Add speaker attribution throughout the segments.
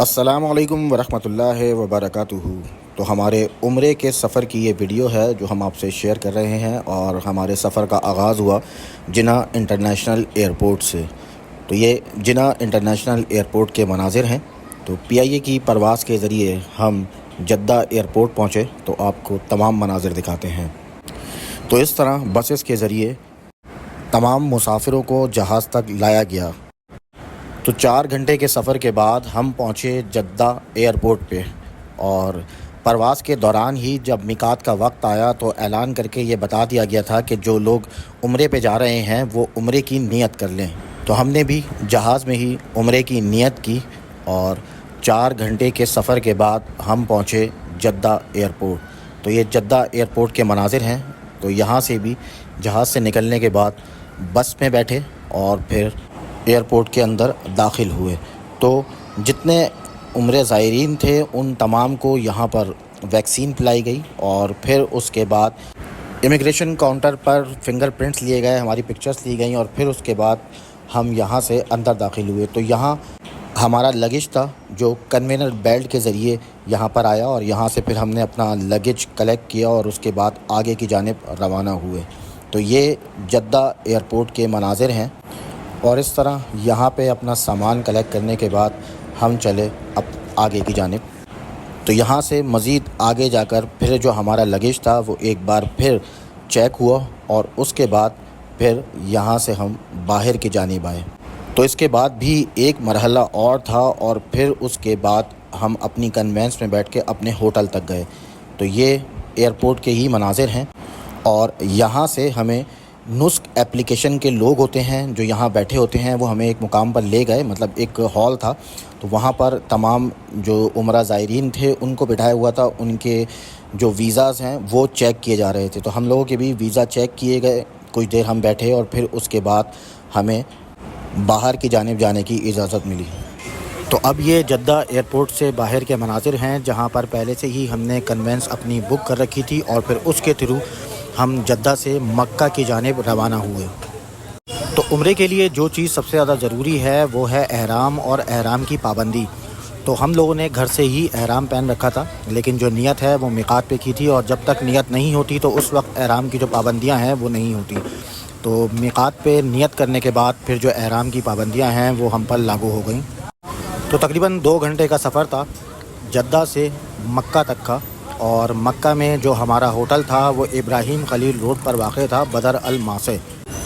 Speaker 1: السلام علیکم ورحمۃ اللہ وبرکاتہ۔ تو ہمارے عمرے کے سفر کی یہ ویڈیو ہے جو ہم آپ سے شیئر کر رہے ہیں، اور ہمارے سفر کا آغاز ہوا جنہ انٹرنیشنل ایئرپورٹ سے۔ تو یہ جنہ انٹرنیشنل ایئرپورٹ کے مناظر ہیں۔ تو PIA کی پرواز کے ذریعے ہم جدہ ایئرپورٹ پہنچے تو آپ کو تمام مناظر دکھاتے ہیں۔ تو اس طرح بسز کے ذریعے تمام مسافروں کو جہاز تک لایا گیا۔ تو 4 گھنٹے کے سفر کے بعد ہم پہنچے جدہ ایئرپورٹ پہ، اور پرواز کے دوران ہی جب میقات کا وقت آیا تو اعلان کر کے یہ بتا دیا گیا تھا کہ جو لوگ عمرے پہ جا رہے ہیں وہ عمرے کی نیت کر لیں۔ تو ہم نے بھی جہاز میں ہی عمرے کی نیت کی، اور 4 گھنٹے کے سفر کے بعد ہم پہنچے جدہ ایئرپورٹ۔ تو یہ جدہ ایئرپورٹ کے مناظر ہیں۔ تو یہاں سے بھی جہاز سے نکلنے کے بعد بس میں بیٹھے اور پھر ایئرپورٹ کے اندر داخل ہوئے۔ تو جتنے عمرے زائرین تھے ان تمام کو یہاں پر ویکسین پلائی گئی، اور پھر اس کے بعد امیگریشن کاؤنٹر پر فنگر پرنٹس لیے گئے، ہماری پکچرز لی گئیں، اور پھر اس کے بعد ہم یہاں سے اندر داخل ہوئے۔ تو یہاں ہمارا لگیج تھا جو کنوینر بیلٹ کے ذریعے یہاں پر آیا، اور یہاں سے پھر ہم نے اپنا لگیج کلیکٹ کیا اور اس کے بعد آگے کی جانب روانہ ہوئے۔ تو یہ جدہ ایئرپورٹ کے مناظر ہیں، اور اس طرح یہاں پہ اپنا سامان کلیکٹ کرنے کے بعد ہم چلے اب آگے کی جانب۔ تو یہاں سے مزید آگے جا کر پھر جو ہمارا لگیج تھا وہ ایک بار پھر چیک ہوا، اور اس کے بعد پھر یہاں سے ہم باہر کی جانب آئے۔ تو اس کے بعد بھی ایک مرحلہ اور تھا، اور پھر اس کے بعد ہم اپنی کنوینس میں بیٹھ کے اپنے ہوٹل تک گئے۔ تو یہ ایئرپورٹ کے ہی مناظر ہیں، اور یہاں سے ہمیں نسک اپلیکیشن کے لوگ ہوتے ہیں جو یہاں بیٹھے ہوتے ہیں، وہ ہمیں ایک مقام پر لے گئے، مطلب ایک ہال تھا۔ تو وہاں پر تمام جو عمرہ زائرین تھے ان کو بٹھایا ہوا تھا، ان کے جو ویزاز ہیں وہ چیک کیے جا رہے تھے۔ تو ہم لوگوں کے بھی ویزا چیک کیے گئے، کچھ دیر ہم بیٹھے، اور پھر اس کے بعد ہمیں باہر کی جانب جانے کی اجازت ملی۔ تو اب یہ جدہ ایئرپورٹ سے باہر کے مناظر ہیں، جہاں پر پہلے سے ہی ہم نے کنوینس اپنی بک کر رکھی تھی، اور پھر اس کے تھرو ہم جدہ سے مکہ کی جانب روانہ ہوئے۔ تو عمرے کے لیے جو چیز سب سے زیادہ ضروری ہے وہ ہے احرام اور احرام کی پابندی۔ تو ہم لوگوں نے گھر سے ہی احرام پہن رکھا تھا، لیکن جو نیت ہے وہ میقات پہ کی تھی، اور جب تک نیت نہیں ہوتی تو اس وقت احرام کی جو پابندیاں ہیں وہ نہیں ہوتی۔ تو میقات پہ نیت کرنے کے بعد پھر جو احرام کی پابندیاں ہیں وہ ہم پر لاگو ہو گئیں۔ تو تقریباً 2 گھنٹے کا سفر تھا جدہ سے مکہ تک کا، اور مکہ میں جو ہمارا ہوٹل تھا وہ ابراہیم خلیل روڈ پر واقع تھا، بدر الماسے۔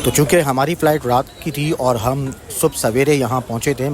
Speaker 1: تو چونکہ ہماری فلائٹ رات کی تھی اور ہم صبح سویرے یہاں پہنچے تھے،